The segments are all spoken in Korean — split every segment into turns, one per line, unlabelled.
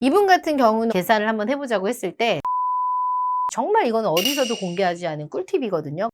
이분 같은 경우는 계산을 한번 해보자고 했을 때 정말 이건 어디서도 공개하지 않은 꿀팁이거든요.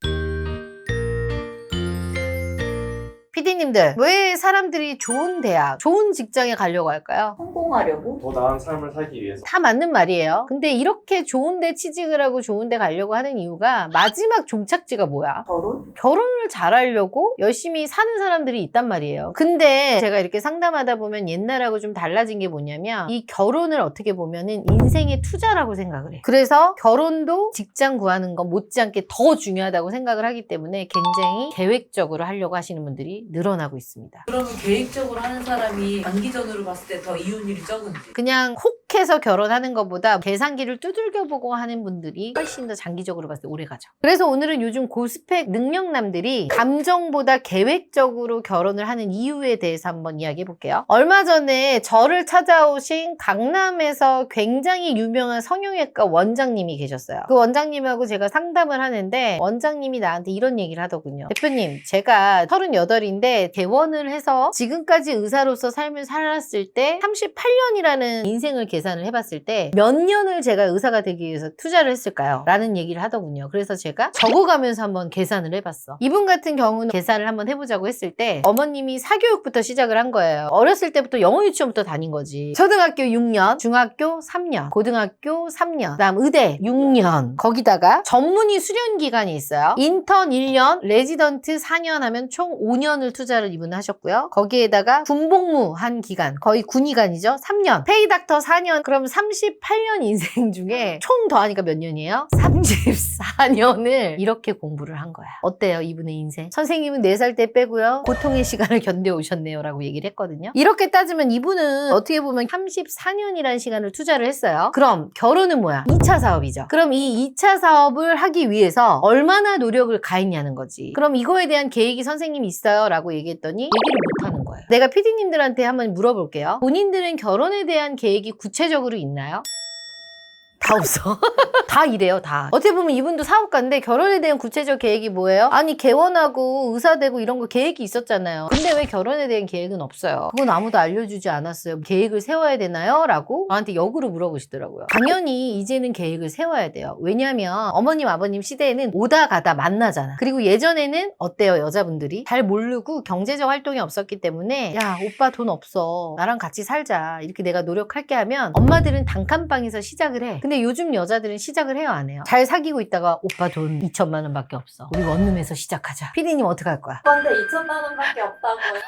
PD님들, 왜 사람들이 좋은 대학, 좋은 직장에 가려고 할까요?
성공하려고?
더 나은 삶을 살기 위해서.
다 맞는 말이에요. 근데 이렇게 좋은데 취직을 하고 좋은데 가려고 하는 이유가 마지막 종착지가 뭐야?
결혼?
결혼을 잘하려고 열심히 사는 사람들이 있단 말이에요. 근데 제가 이렇게 상담하다 보면 옛날하고 좀 달라진 게 뭐냐면 이 결혼을 어떻게 보면은 인생의 투자라고 생각을 해요. 그래서 결혼도 직장 구하는 것 못지않게 더 중요하다고 생각을 하기 때문에 굉장히 계획적으로 하려고 하시는 분들이 늘어나고 있습니다.
그러면 계획적으로 하는 사람이 단기전으로 봤을 때 더 이혼율이 적은지.
그냥 혹해서 결혼하는 것보다 계산기를 두들겨보고 하는 분들이 훨씬 더 장기적으로 봤을 때 오래가죠. 그래서 오늘은 요즘 고스펙 능력남들이 감정보다 계획적으로 결혼을 하는 이유에 대해서 한번 이야기해 볼게요. 얼마 전에 저를 찾아오신 강남에서 굉장히 유명한 성형외과 원장님이 계셨어요. 그 원장님하고 제가 상담을 하는데 원장님이 나한테 이런 얘기를 하더군요. 대표님, 제가 38인데 개원을 해서 지금까지 의사로서 삶을 살았을 때 38년이라는 인생을 계산을 해봤을 때 몇 년을 제가 의사가 되기 위해서 투자를 했을까요? 라는 얘기를 하더군요. 그래서 제가 적어가면서 한번 계산을 해봤어. 이분 같은 경우는 계산을 한번 해보자고 했을 때 어머님이 사교육부터 시작을 한 거예요. 어렸을 때부터 영어 유치원부터 다닌 거지. 초등학교 6년, 중학교 3년, 고등학교 3년, 그다음 의대 6년, 거기다가 전문의 수련 기간이 있어요. 인턴 1년, 레지던트 4년 하면 총 5년을 투자를 이분은 하셨고요. 거기에다가 군복무 한 기간, 거의 군의관이죠. 3년, 페이닥터 4년, 그럼 38년 인생 중에 총 더하니까 몇 년이에요? 34년을 이렇게 공부를 한 거야. 어때요, 이분의 인생? 선생님은 4살 때 빼고요. 고통의 시간을 견뎌오셨네요 라고 얘기를 했거든요. 이렇게 따지면 이분은 어떻게 보면 34년이라는 시간을 투자를 했어요. 그럼 결혼은 뭐야? 2차 사업이죠. 그럼 이 2차 사업을 하기 위해서 얼마나 노력을 가했냐는 거지. 그럼 이거에 대한 계획이 선생님이 있어요? 라고 얘기했더니 얘기를 못하는 거예요. 내가 PD님들한테 한번 물어볼게요. 본인들은 결혼에 대한 계획이 구체적으로 있나요? 다 없어. 다 이래요, 다. 어떻게 보면 이분도 사업가인데 결혼에 대한 구체적 계획이 뭐예요? 아니, 개원하고 의사 되고 이런 거 계획이 있었잖아요. 근데 왜 결혼에 대한 계획은 없어요? 그건 아무도 알려주지 않았어요. 계획을 세워야 되나요? 라고 저한테 역으로 물어보시더라고요. 당연히 이제는 계획을 세워야 돼요. 왜냐면 어머님, 아버님 시대에는 오다 가다 만나잖아. 그리고 예전에는 어때요, 여자분들이? 잘 모르고 경제적 활동이 없었기 때문에 야, 오빠 돈 없어. 나랑 같이 살자. 이렇게 내가 노력할게 하면 엄마들은 단칸방에서 시작을 해. 근데 요즘 여자들은 시작을 해요, 안 해요? 잘 사귀고 있다가 오빠 돈 2천만 원밖에 없어. 우리 원룸에서 시작하자. 피디님 어떻게 할 거야?
오빠한테 2천만 원밖에 없다고요?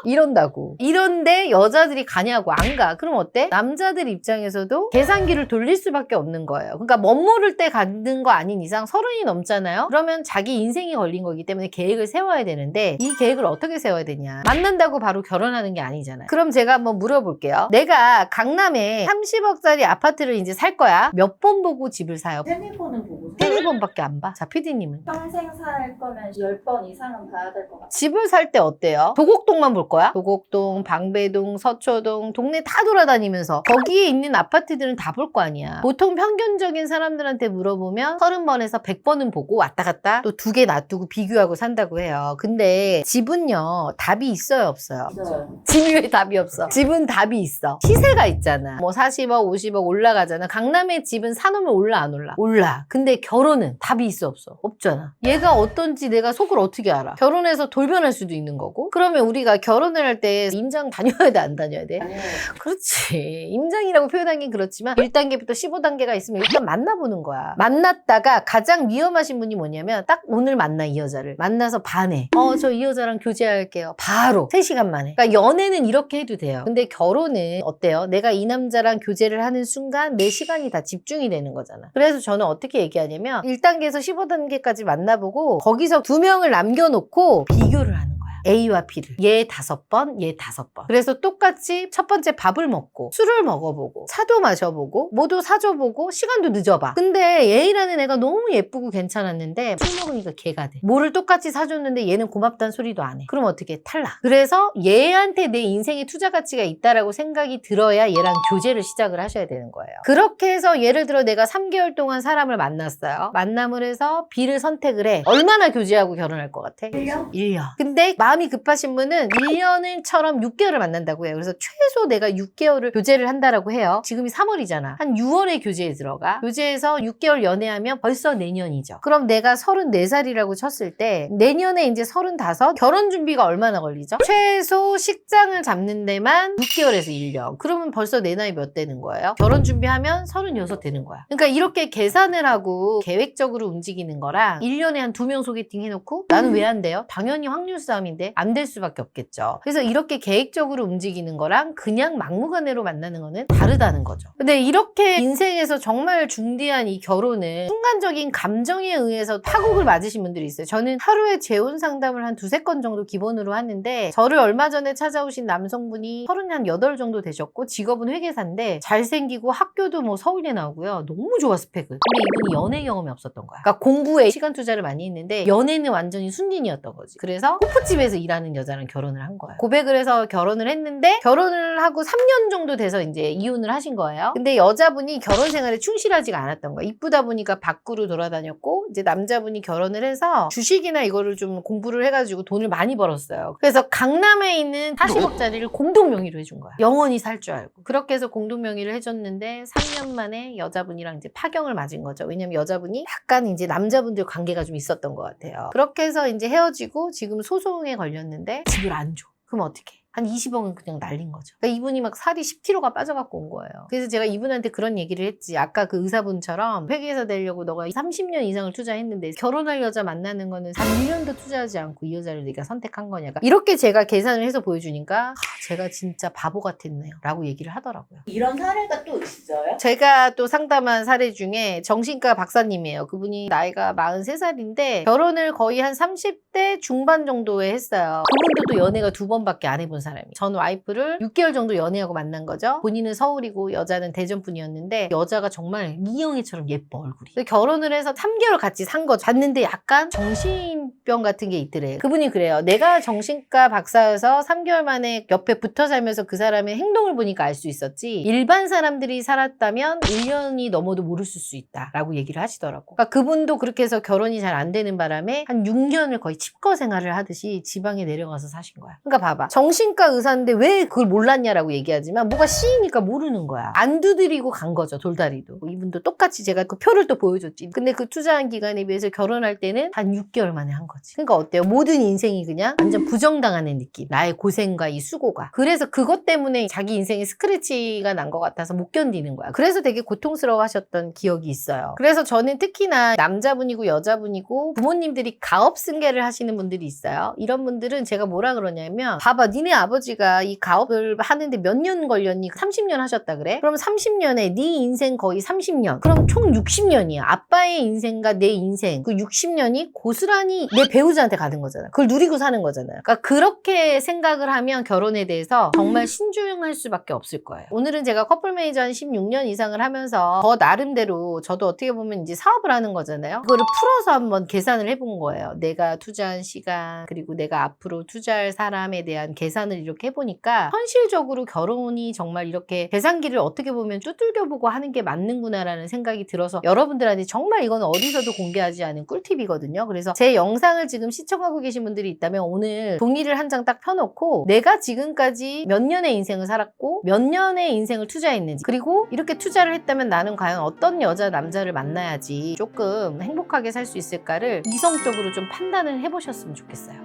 이런다고. 이런데 여자들이 가냐고. 안 가. 그럼 어때? 남자들 입장에서도 계산기를 돌릴 수밖에 없는 거예요. 그러니까 멋모를 때 가는 거 아닌 이상 30이 넘잖아요? 그러면 자기 인생이 걸린 거기 때문에 계획을 세워야 되는데 이 계획을 어떻게 세워야 되냐? 만난다고 바로 결혼하는 게 아니잖아요. 그럼 제가 한번 물어볼게요. 내가 강남에 30억짜리 아파트를 이제 살 거야. 몇 번 보고 집을 사요?
3-4번은 보고
세네 번밖에 안 봐. 자, PD님은?
평생 살 거면 10번 이상은 봐야 될 것 같아요.
집을 살 때 어때요? 도곡동만 볼 거야? 도곡동, 방배동, 서초동, 동네 다 돌아다니면서 거기에 있는 아파트들은 다 볼 거 아니야. 보통 평균적인 사람들한테 물어보면 30번에서 100번은 보고 왔다 갔다 또 2개 놔두고 비교하고 산다고 해요. 근데 집은요, 답이 있어요, 없어요?
있어요.
집이 왜 답이 없어? 집은 답이 있어. 시세가 있잖아. 뭐 40억, 50억 올라가잖아. 강남의 집은 사놓으면 올라 안 올라? 올라. 근데 결혼은 답이 있어, 없어? 없잖아. 얘가 어떤지 내가 속을 어떻게 알아? 결혼해서 돌변할 수도 있는 거고. 그러면 우리가 결혼을 할 때 임장 다녀야 돼, 안 다녀야 돼?
아니요.
그렇지. 임장이라고 표현하긴 그렇지만 1단계부터 15단계가 있으면 일단 만나보는 거야. 만났다가 가장 위험하신 분이 뭐냐면 딱 오늘 만나, 이 여자를. 만나서 반해. 저 이 여자랑 교제할게요. 바로 3시간 만에. 그러니까 연애는 이렇게 해도 돼요. 근데 결혼은 어때요? 내가 이 남자랑 교제를 하는 순간 내 시간이 다 집중이 되는 거잖아. 그래서 저는 어떻게 얘기하냐면 1단계에서 15단계까지 만나보고 거기서 2명을 남겨놓고 비교를 하는 거야. A와 B를. 얘 5번, 얘 5번. 그래서 똑같이 첫 번째 밥을 먹고 술을 먹어보고 차도 마셔보고 뭐도 사줘보고 시간도 늦어봐. 근데 A라는 애가 너무 예쁘고 괜찮았는데 술 먹으니까 개가 돼. 뭐를 똑같이 사줬는데 얘는 고맙다는 소리도 안 해. 그럼 어떻게? 탈락. 그래서 얘한테 내 인생에 투자 가치가 있다라고 생각이 들어야 얘랑 교제를 시작을 하셔야 되는 거예요. 그렇게 해서 예를 들어 내가 3개월 동안 사람을 만났어요. 만남을 해서 B를 선택을 해. 얼마나 교제하고 결혼할 것 같아?
1년?
1년. 근데 마음이 마음이 급하신 분은 1년을처럼 6개월을 만난다고 해요. 그래서 최소 내가 6개월을 교제를 한다라고 해요. 지금이 3월이잖아. 한 6월에 교제에 들어가. 교제해서 6개월 연애하면 벌써 내년이죠. 그럼 내가 34살이라고 쳤을 때 내년에 이제 35, 결혼 준비가 얼마나 걸리죠? 최소 식장을 잡는 데만 6개월에서 1년. 그러면 벌써 내 나이 몇 되는 거예요? 결혼 준비하면 36 되는 거야. 그러니까 이렇게 계산을 하고 계획적으로 움직이는 거랑 1년에 한 2명 소개팅 해놓고 나는 왜 안 돼요? 당연히 확률 싸움인데 안 될 수밖에 없겠죠. 그래서 이렇게 계획적으로 움직이는 거랑 그냥 막무가내로 만나는 거는 다르다는 거죠. 근데 이렇게 인생에서 정말 중대한 이 결혼은 순간적인 감정에 의해서 파국을 맞으신 분들이 있어요. 저는 하루에 재혼 상담을 한 2-3건 정도 기본으로 하는데 저를 얼마 전에 찾아오신 남성분이 38 정도 되셨고 직업은 회계사인데 잘생기고 학교도 뭐 서울대 나오고요. 너무 좋아 스펙은. 근데 이분이 연애 경험이 없었던 거야. 그러니까 공부에 시간 투자를 많이 했는데 연애는 완전히 순진이었던 거지. 그래서 호프집에서 일하는 여자랑 결혼을 한 거야. 고백을 해서 결혼을 했는데 결혼을 하고 3년 정도 돼서 이제 이혼을 하신 거예요. 근데 여자분이 결혼 생활에 충실하지가 않았던 거야. 이쁘다 보니까 밖으로 돌아다녔고 이제 남자분이 결혼을 해서 주식이나 이거를 좀 공부를 해가지고 돈을 많이 벌었어요. 그래서 강남에 있는 40억짜리를 공동 명의로 해준 거야. 영원히 살 줄 알고. 그렇게 해서 공동 명의를 해줬는데 3년 만에 여자분이랑 이제 파경을 맞은 거죠. 왜냐면 여자분이 약간 이제 남자분들 관계가 좀 있었던 것 같아요. 그렇게 해서 이제 헤어지고 지금 소송에 걸렸는데 집을 안 줘. 그럼 어떡해? 한 20억은 그냥 날린 거죠. 그러니까 이분이 막 살이 10kg가 빠져갖고 온 거예요. 그래서 제가 이분한테 그런 얘기를 했지. 아까 그 의사분처럼 회계사 되려고 너가 30년 이상을 투자했는데 결혼할 여자 만나는 거는 한 1년도 투자하지 않고 이 여자를 네가 선택한 거냐. 이렇게 제가 계산을 해서 보여주니까 제가 진짜 바보 같았네요. 라고 얘기를 하더라고요.
이런 사례가 또 있어요?
제가 또 상담한 사례 중에 정신과 박사님이에요. 그분이 나이가 43살인데 결혼을 거의 한 30대 중반 정도에 했어요. 그분도 또 연애가 2번밖에 안 해본 사람이. 전 와이프를 6개월 정도 연애하고 만난 거죠. 본인은 서울이고 여자는 대전 분이었는데 여자가 정말 이영애처럼 예뻐 얼굴이. 결혼을 해서 3개월 같이 산 거죠. 봤는데 약간 정신병 같은 게 있더래. 그분이 그래요. 내가 정신과 박사여서 3개월 만에 옆에 붙어 살면서 그 사람의 행동을 보니까 알 수 있었지 일반 사람들이 살았다면 1년이 넘어도 모르실 수 있다라고 얘기를 하시더라고. 그러니까 그분도 그렇게 해서 결혼이 잘 안 되는 바람에 한 6년을 거의 칩거 생활을 하듯이 지방에 내려가서 사신 거야. 그러니까 봐봐. 정신과 의사인데 왜 그걸 몰랐냐라고 얘기하지만 뭐가 C이니까 모르는 거야. 안 두드리고 간 거죠. 돌다리도. 이분도 똑같이 제가 그 표를 또 보여줬지. 근데 그 투자한 기간에 비해서 결혼할 때는 한 6개월 만에 한 거지. 그러니까 어때요? 모든 인생이 그냥 완전 부정당하는 느낌. 나의 고생과 이 수고가. 그래서 그것 때문에 자기 인생에 스크래치가 난 것 같아서 못 견디는 거야. 그래서 되게 고통스러워 하셨던 기억이 있어요. 그래서 저는 특히나 남자분이고 여자분이고 부모님들이 가업 승계를 하시는 분들이 있어요. 이런 분들은 제가 뭐라 그러냐면 봐봐 니네 아버지가 이 가업을 하는데 몇 년 걸렸니? 30년 하셨다 그래? 그럼 30년에 네 인생 거의 30년. 그럼 총 60년이야. 아빠의 인생과 내 인생 그 60년이 고스란히 내 배우자한테 가는 거잖아. 그걸 누리고 사는 거잖아요. 그러니까 그렇게 생각을 하면 결혼에 대해서 정말 신중할 수밖에 없을 거예요. 오늘은 제가 커플 매니저 한 16년 이상을 하면서 저 나름대로 저도 어떻게 보면 이제 사업을 하는 거잖아요. 그거를 풀어서 한번 계산을 해본 거예요. 내가 투자한 시간 그리고 내가 앞으로 투자할 사람에 대한 계산을 이렇게 해보니까 현실적으로 결혼이 정말 이렇게 계산기를 어떻게 보면 두들겨보고 하는 게 맞는구나라는 생각이 들어서 여러분들한테 정말 이건 어디서도 공개하지 않은 꿀팁이거든요. 그래서 제 영상을 지금 시청하고 계신 분들이 있다면 오늘 종이를 한 장 딱 펴놓고 내가 지금까지 몇 년의 인생을 살았고 몇 년의 인생을 투자했는지 그리고 이렇게 투자를 했다면 나는 과연 어떤 여자 남자를 만나야지 조금 행복하게 살 수 있을까를 이성적으로 좀 판단을 해보셨으면 좋겠어요.